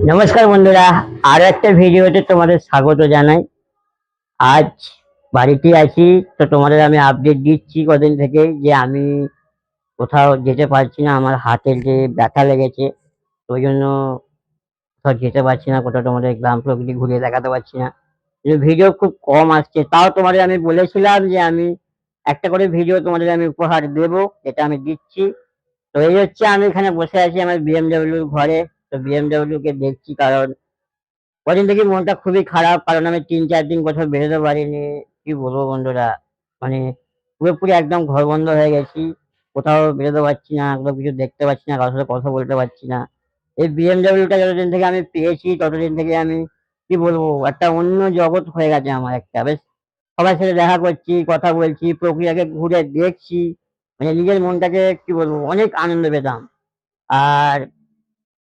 নমস্কার বন্ধুরা, আরো একটা ভিডিওতে তোমাদের স্বাগত জানাই। আজ বাড়িতে আছি, তো তোমাদের আমি আপডেট দিচ্ছি কদিন থেকে যে আমি কোথাও যেতে পারছি না। আমার হাতের যে ব্যথা লেগেছে, তো ওই জন্য কোথাও যেতে পারছি না, কোথাও তোমাদের গ্রাম প্রকৃতি ঘুরিয়ে দেখাতে পারছি না। কিন্তু ভিডিও খুব কম আসছে, তাও তোমাদের আমি বলেছিলাম যে আমি একটা করে ভিডিও তোমাদের আমি উপহার দেবো, যেটা আমি দিচ্ছি। তো এই হচ্ছে, আমি এখানে বসে আছি আমার বিএমডব্লিউর ঘরে। তো বিএমডব্লিউ কে দেখছি, কারণ কদিন থেকে মনটা খুবই খারাপ, কারণ আমি ৩-৪ দিন কোথাও বেরোতে পারিনি। কি বলবো বন্ধুরা, মানে পুরোপুরি একদম ঘর বন্ধ হয়ে গেছি। কোথাও বেরোতে পারছি না, কোথাও কিছু দেখতে পাচ্ছি না, কারোর সাথে কথা বলতে পারছি না। এই বিএমডব্লিউটা যতদিন থেকে আমি পেয়েছি, ততদিন থেকে আমি কি বলবো, একটা অন্য জগৎ হয়ে গেছে আমার। একটা বেশ সবার সাথে দেখা করছি, কথা বলছি, প্রক্রিয়াকে ঘুরে দেখছি, মানে নিজের মনটাকে কি বলবো, অনেক আনন্দ পেতাম। আর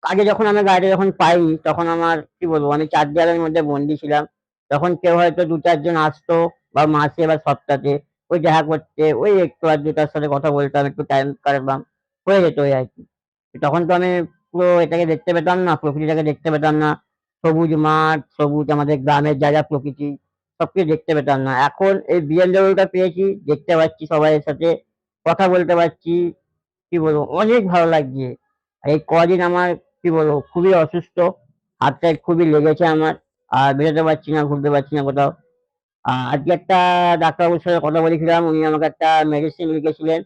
আগে যখন আমি গাড়িটা যখন পাই, তখন আমার কি বলবো, আমি ৪ দেয়ালের মধ্যে বন্দি ছিলাম। তখন কেউ হয়তো ২-৪ জন আসতো, বা মাসে বা সপ্তাহে ওই দেখা করতে, ওই একটু আধটু তার সাথে কথা বলতাম, একটু টাইম কাটাতাম, হয়ে যেত ওই আরকি। তখন তো আমি পুরো এটাকে দেখতে পেতাম না, প্রকৃতিটাকে দেখতে পেতাম না। সবুজ মাঠ, সবুজ আমাদের গ্রামের যা প্রকৃতি, সবকিছু দেখতে পেতাম না। এখন এই বিএমডব্লিউটা পেয়েছি, দেখতে পাচ্ছি সবাইয়ের সাথে, কথা বলতে পারছি। কি বলবো, অনেক ভালো লাগছে। আর এই কদিন আমার কি বলবো, খুবই অসুস্থ, হাতটায় খুবই লেগেছে আমার। আর বেরোতে পারছি না, ঘুরতে পারছি না কোথাও। আজকে একটা ডাক্তারবাবুর সাথে কথা বলেছিলাম, উনি আমাকে একটা মেডিসিন লিখেছিলেন।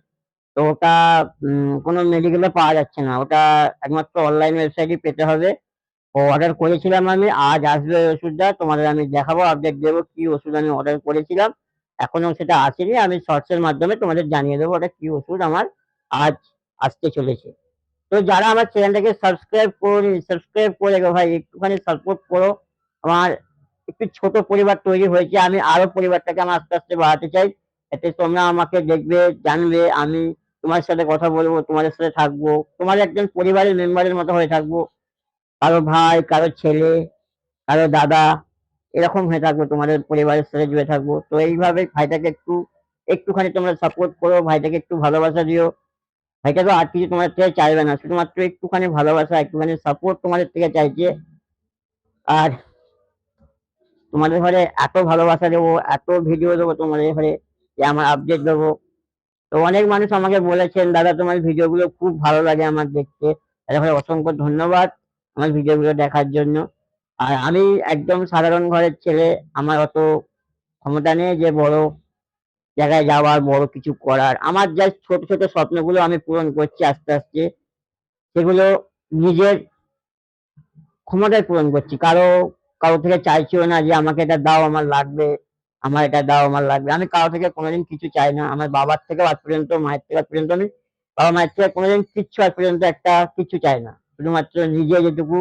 তো ওটা কোনো মেডিকেলে পাওয়া যাচ্ছে না, ওটা একমাত্র অনলাইন ওয়েবসাইটে পেতে হবে। ও অর্ডার করেছিলাম আমি, আজ আসবে ওই ওষুধটা, তোমাদের আমি দেখাবো, আপডেট দেবো কি ওষুধ আমি অর্ডার করেছিলাম। এখনো সেটা আসেনি, আমি শর্টস এর মাধ্যমে তোমাদের জানিয়ে দেবো ওটা কি ওষুধ আমার আজ আসতে চলেছে। তো যারা আমার চ্যানেলটাকে সাবস্ক্রাইব করোনি, সাবস্ক্রাইব করে রেখো ভাই, একটুখানি সাপোর্ট করো। আমার একটু ছোট পরিবার তৈরি হয়েছে, আমি আরো পরিবারটাকে আমার আস্তে আস্তে বাড়াতে চাই। এতে তোমরা আমাকে দেখবে, জানবে, আমি তোমার সাথে কথা বলবো, তোমাদের সাথে থাকবো, তোমার একজন পরিবারের মেম্বারের মতো হয়ে থাকবো। কারো ভাই, কারো ছেলে, কারো দাদা, এরকম হয়ে থাকবো, তোমাদের পরিবারের সাথে জুড়ে থাকবো। তো এইভাবে ভাইটাকে একটুখানি তোমরা সাপোর্ট করো, ভাইটাকে একটু ভালোবাসা দিও। ভাইটা তো আর কিছু তোমাদের থেকে চাইবে না, শুধুমাত্র একটুখানি ভালোবাসা, একটুখানি সাপোর্ট তোমাদের থেকে চাইছে। আর তোমাদের ঘরে এত ভালোবাসা দেবো, এত ভিডিও দেবো তোমাদের ঘরে, যে আমার আপডেট দেবো। তো অনেক মানুষ আমাকে বলেছেন, দাদা তোমার ভিডিও গুলো খুব ভালো লাগে আমার দেখতে। তাদের ঘরে অসংখ্য ধন্যবাদ আমার ভিডিও গুলো দেখার জন্য। আর আমি একদম সাধারণ ঘরের ছেলে, আমার অত ক্ষমতা নেই যে বড় জায়গায় যাওয়ার, বড় কিছু করার। আমার জাস্ট ছোট ছোট স্বপ্নগুলো আমি পূরণ করছি আস্তে আস্তে, সেগুলো নিজের ক্ষমতায় পূরণ করছি। কারো থেকে চাইছিও না যে আমাকে এটা দাও, আমার লাগবে, আমার এটা দাও, আমার লাগবে। আমি কারো থেকে কোনোদিন কিছু চাই না। আমার বাবার থেকেও আজ পর্যন্ত, মায়ের থেকে আজ পর্যন্ত, আমি বাবা মায়ের থেকে কোনোদিন কিচ্ছু আজ পর্যন্ত একটা কিছু চাই না। শুধুমাত্র নিজে যেটুকু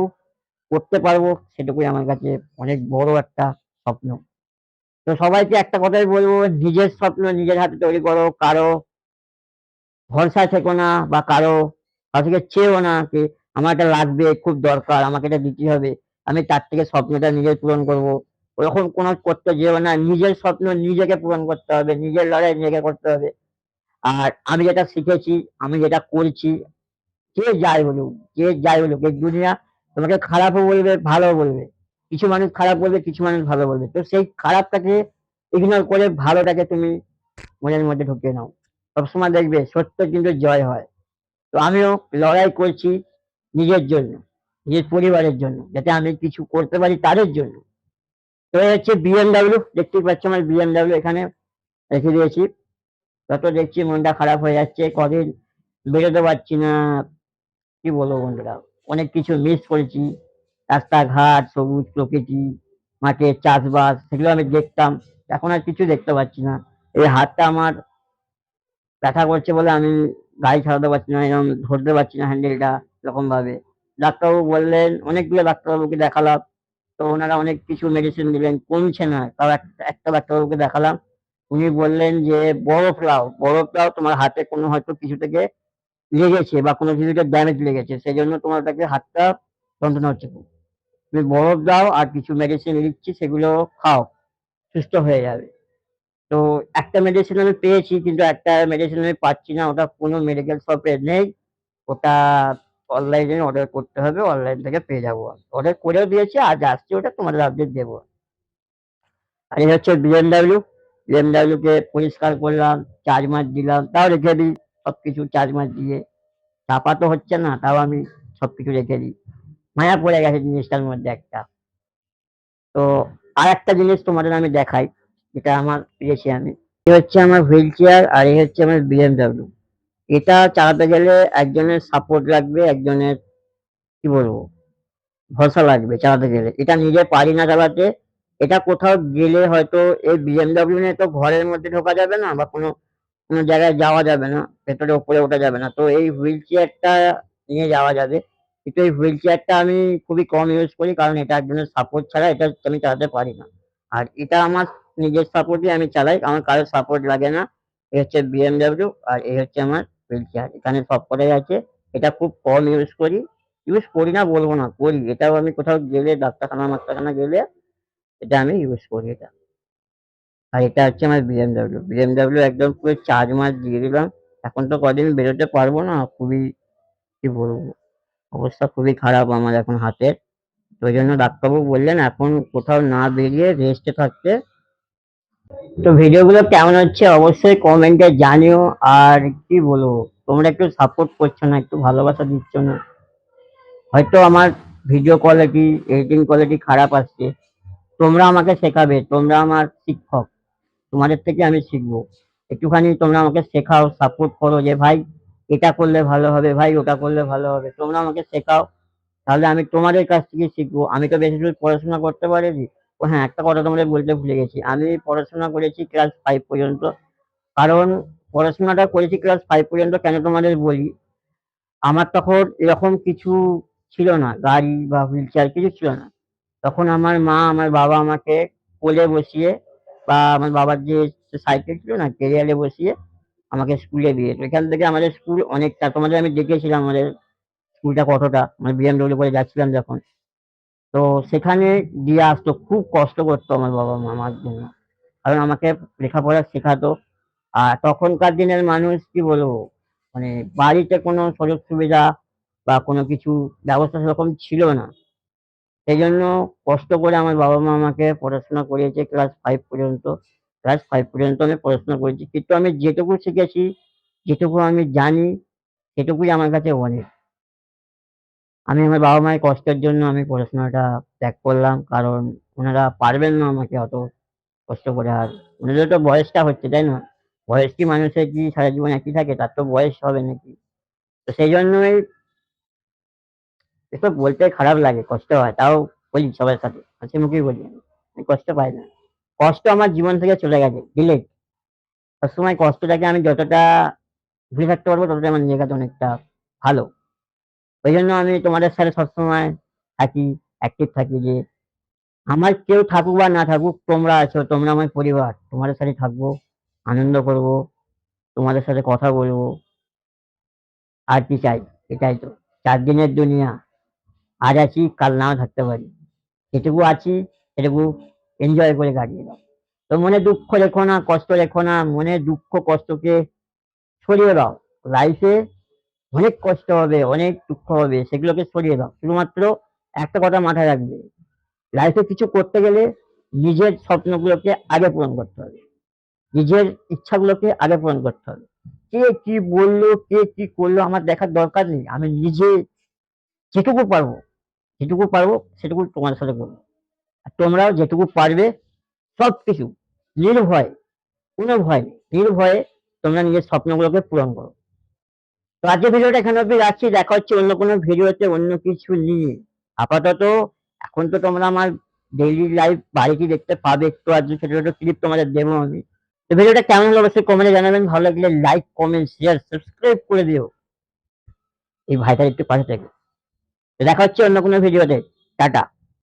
করতে পারবো, সেটুকুই আমার কাছে অনেক বড় একটা স্বপ্ন। তো সবাইকে একটা কথাই বলবো, নিজের স্বপ্ন নিজের হাতে তৈরি করো। কারো ভরসায় থেকো না, বা কারো থেকে চেয়েও না যে আমার এটা লাগবে, খুব দরকার, আমাকে এটা দিতেই হবে। আমি তার থেকে স্বপ্নটা নিজের পূরণ করবো। ওরকম কোনো করতে যেও না। নিজের স্বপ্ন নিজেকে পূরণ করতে হবে, নিজের লড়াই নিজেকে করতে হবে। আর আমি যেটা শিখেছি, আমি যেটা করছি, যে যাই বলুক, যে যাই বলুক, এই দুনিয়া তোমাকে খারাপও বলবে, ভালোও বলবে। কিছু মানুষ খারাপ বলবে, কিছু মানুষ ভালো বলবে। তো সেই খারাপটাকে ইগনোর করে ভালোটাকে তুমি মনের মধ্যে ঢুকিয়ে নাও। সবসময় দেখবে সত্য কিন্তু জয় হয়। তো আমিও লড়াই করছি নিজের জন্য, নিজের পরিবারের জন্য, যাতে আমি কিছু করতে পারি তাদের জন্য। তো এই হচ্ছে বিএমডব্লিউ, দেখতেই পাচ্ছ আমার বিএমডব্লিউ এখানে রেখে দিয়েছি। তত দেখছি মনটা খারাপ হয়ে যাচ্ছে, কদিন বেরোতে পারছি না। কি বলবো বন্ধুরা, অনেক কিছু মিস করেছি। রাস্তাঘাট, সবুজ প্রকৃতি, মাঠে চাষবাস, সেগুলো আমি দেখতাম। এখন আর কিছু দেখতে পাচ্ছি না। এই হাতটা আমার ব্যথা করছে বলে আমি গাড়ি চালাতে পারছি না, এরকম ধরতে পারছি না হ্যান্ডেলটা এরকম ভাবে। ডাক্তারবাবু বললেন, অনেকগুলো ডাক্তারবাবুকে দেখালাম। তো ওনারা অনেক কিছু মেডিসিন দিলেন, কমছে না। তাও একটা একটা ডাক্তারবাবুকে দেখালাম। উনি বললেন যে বরফ দাও, তোমার হাতে কোনো হয়তো কিছু থেকে লেগেছে, বা কোনো কিছুতে ড্যামেজ লেগেছে, সেই জন্য তোমার কাছে হাতটা যন্ত্রণা হচ্ছে খুব। তুমি বরফ দাও, আর কিছু মেডিসিন লিখছি, সেগুলো খাও, সুস্থ হয়ে যাবে। তো একটা মেডিসিন আমি পেয়েছি, কিন্তু একটা মেডিসিন আমি পাচ্ছি না, ওটা কোনো মেডিকেল শপে নেই। ওটা অনলাইনে অর্ডার করতে হবে, অনলাইন থেকে পেয়ে যাবো। অর্ডার করেও দিয়েছি, আজ আসছে, ওটা তোমাদের আপডেট দেবো। আর এই হচ্ছে বিএমডাব্লিউ। বিএমডাব্লিউ কে পরিষ্কার করলাম, চার্জ মার্চ দিলাম, তাও রেখে দিই সবকিছু চার্জ মার্চ দিয়ে। চাপা তো হচ্ছে না, তাও আমি সবকিছু রেখে দিই। মায়া পড়ে গেছে জিনিসটার মধ্যে একটা। তো আর একটা জিনিস তোমাদের আমি দেখাই, যেটা আমার পেয়েছি আমি। এই হচ্ছে আমার হুইল চেয়ার, আর এই হচ্ছে আমার বিএমডাব্লিউ। এটা চালাতে গেলে একজনের সাপোর্ট লাগবে, একজনের কি বলবো ভরসা লাগবে চালাতে গেলে। এটা নিজে পারি না চালাতে। এটা কোথাও গেলে হয়তো এই বিএমডাব্লিউ নিয়ে তো ঘরের মধ্যে ঢোকা যাবে না, বা কোনো কোনো জায়গায় যাওয়া যাবে না, ভেতরে উপরে ওঠা যাবে না। তো এই হুইল চেয়ারটা নিয়ে যাওয়া যাবে। কিন্তু এই হুইল চেয়ারটা আমি খুবই কম ইউজ করি, কারণ এটা একজনের সাপোর্ট ছাড়া এটা আমি চালাতে পারি না। আর এটা আমার নিজের সাপোর্টই আমি চালাই, আমার কারোর সাপোর্ট লাগে না। এই হচ্ছে বিএমডাব্লিউ, আর এই হচ্ছে আমার হুইল চেয়ার। এখানে সব কটাই আছে। এটা খুব কম ইউজ করি। ইউজ করি না বলবো না, করি। এটাও আমি কোথাও গেলে, ডাক্তারখানা মাক্তারখানা গেলে এটা আমি ইউজ করি এটা। আর এটা হচ্ছে আমার বিএমডাব্লিউ। বিএমডাব্লিউ একদম পুরো চার্জ মার্চ দিয়ে দিলাম। এখন তো কদিন বেরোতে পারবো না, খুবই কি বলবো, অবস্থা খুবই খারাপ আমার এখন হাতের। তো ওই জন্য ডাক্তারবাবু বললেন এখন কোথাও না বেরিয়ে রেস্টে থাকতে। তো ভিডিওগুলো কেমন হচ্ছে অবশ্যই কমেন্টে জানিও। আর কি বলবো, তোমরা একটু সাপোর্ট করছো না, একটু ভালোবাসা দিচ্ছ না। হয়তো আমার ভিডিও কোয়ালিটি, এডিটিং কোয়ালিটি খারাপ আসছে। তোমরা আমাকে শেখাবে, তোমরা আমার শিক্ষক, তোমাদের থেকে আমি শিখবো। একটুখানি তোমরা আমাকে শেখাও, সাপোর্ট করো যে ভাই এটা করলে ভালো হবে, ভাই ওটা করলে ভালো হবে। তোমরা আমাকে শেখাও, তাহলে আমি তোমাদের কাছ থেকে শিখবো। আমি তো বেশি দূর পড়াশোনা করতে পারিনি। ও হ্যাঁ, একটা কথা তোমাদের বলতে ভুলে গেছি, আমি পড়াশোনা করেছি ক্লাস 5 পর্যন্ত। কারণ পড়াশোনাটা করেছি ক্লাস 5 পর্যন্ত কেন তোমাদের বলি, আমার তখন এরকম কিছু ছিল না, গাড়ি বা হুইল চেয়ার কিছু ছিল না। তখন আমার মা, আমার বাবা আমাকে কোলে বসিয়ে, বা আমার বাবার যে সাইকেল ছিল না, ক্যারিয়ারে বসিয়ে আমাকে স্কুলে দিয়েছে। এখান থেকে আমাদের স্কুল অনেকটা, তোমাদের আমি দেখেছিলাম আমাদের স্কুলটা কতটা, মানে বিএমডব্লিউ করে যাচ্ছিলাম যখন। তো সেখানে দিয়ে আসতো, খুব কষ্ট করতো আমার বাবা মা আমার জন্য, কারণ আমাকে লেখাপড়া শেখাতো। আর তখনকার দিনের মানুষ কি বলবো, মানে বাড়িতে কোনো সুযোগ সুবিধা বা কোনো কিছু ব্যবস্থা সেরকম ছিল না। সেই জন্য কষ্ট করে আমার বাবা মা আমাকে পড়াশোনা করিয়েছে ক্লাস 5 পর্যন্ত। ক্লাস 5 পর্যন্ত আমি পড়াশোনা করেছি, কিন্তু আমি যেটুকু শিখেছি, যেটুকু আমি জানি, সেটুকুই আমার কাছে অনেক। আমি আমার বাবা মায়ের কষ্টের জন্য আমি পড়াশোনাটা ত্যাগ করলাম, কারণ ওনারা পারবেন না আমাকে অত কষ্ট করে। আর ওনাদের তো বয়সটা হচ্ছে, তাই না? বয়স কি মানুষের কি সারা জীবন একই থাকে? তার তো বয়স হবে নাকি? তো সেই জন্যই এসব বলতে খারাপ লাগে, কষ্ট হয়। তাও বলি সবার সাথে, হাসি মুখেই বলি আমি কষ্ট পাই না। কষ্ট আমার জীবন থেকে চলে গেছে, ডিলেট। সবসময় কষ্টটাকে আমি যতটা ভুলে থাকতে পারবো, ততটাই আমার নিজের কাছে অনেকটা ভালো। ওই জন্য আমি তোমাদের সাথে সবসময় থাকি, অ্যাক্টিভ থাকি, যে আমার কেউ থাকুক বা না থাকুক, তোমরা আছো, তোমরা আমার পরিবার। তোমাদের সাথে থাকবো, আনন্দ করবো, তোমাদের সাথে কথা বলবো। আর কি চাই? এটাই তো। 4 দিনের দুনিয়া। আজ আছি, কাল নাও থাকতে পারি। যেটুকু আছি সেটুকু এনজয় করে কাটিয়ে দাও। তো মনে দুঃখ রেখো না, কষ্ট রেখো না। মনে দুঃখ কষ্টকে সরিয়ে দাও। লাইফে অনেক কষ্ট হবে, অনেক দুঃখ হবে, সেগুলোকে সরিয়ে দাও। শুধুমাত্র একটা কথা মাথায় রাখবে, লাইফে কিছু করতে গেলে নিজের স্বপ্নগুলোকে আগে পূরণ করতে হবে। নিজের ইচ্ছাগুলোকে আগে পূরণ করতে হবে। কে কি বললো, কে কি করলো আমার দেখার দরকার নেই। আমি নিজে যেটুকু পারবো, যেটুকু পারবো সেটুকু তোমার সাথে করবো। আর তোমরাও যেটুকু পারবে সবকিছু নির্ভয়ে, কোনো ভয় নেই, নির্ভয়ে তোমরা নিজের স্বপ্নগুলোকে পূরণ করো। তো আজকের ভিডিওটা এখানে অব্দি রাখছি। দেখা হচ্ছে অন্য কোনো ভিডিওতে অন্য কিছু নিয়ে। আপাতত এখন তো তোমরা আমার ডেইলি লাইফ বাড়িতে দেখতে পাবে, একটু আধটু ছোট ছোট ক্লিপ তোমাদের দেবো আমি। তো ভিডিওটা কেমন হলো অবশ্যই কমেন্টে জানাবেন। ভালো লাগলে লাইক, কমেন্ট, শেয়ার, সাবস্ক্রাইব করে দিও এই ভাইটার একটু পাশে থেকে। তো দেখা হচ্ছে অন্য কোনো ভিডিওতে। টাটা।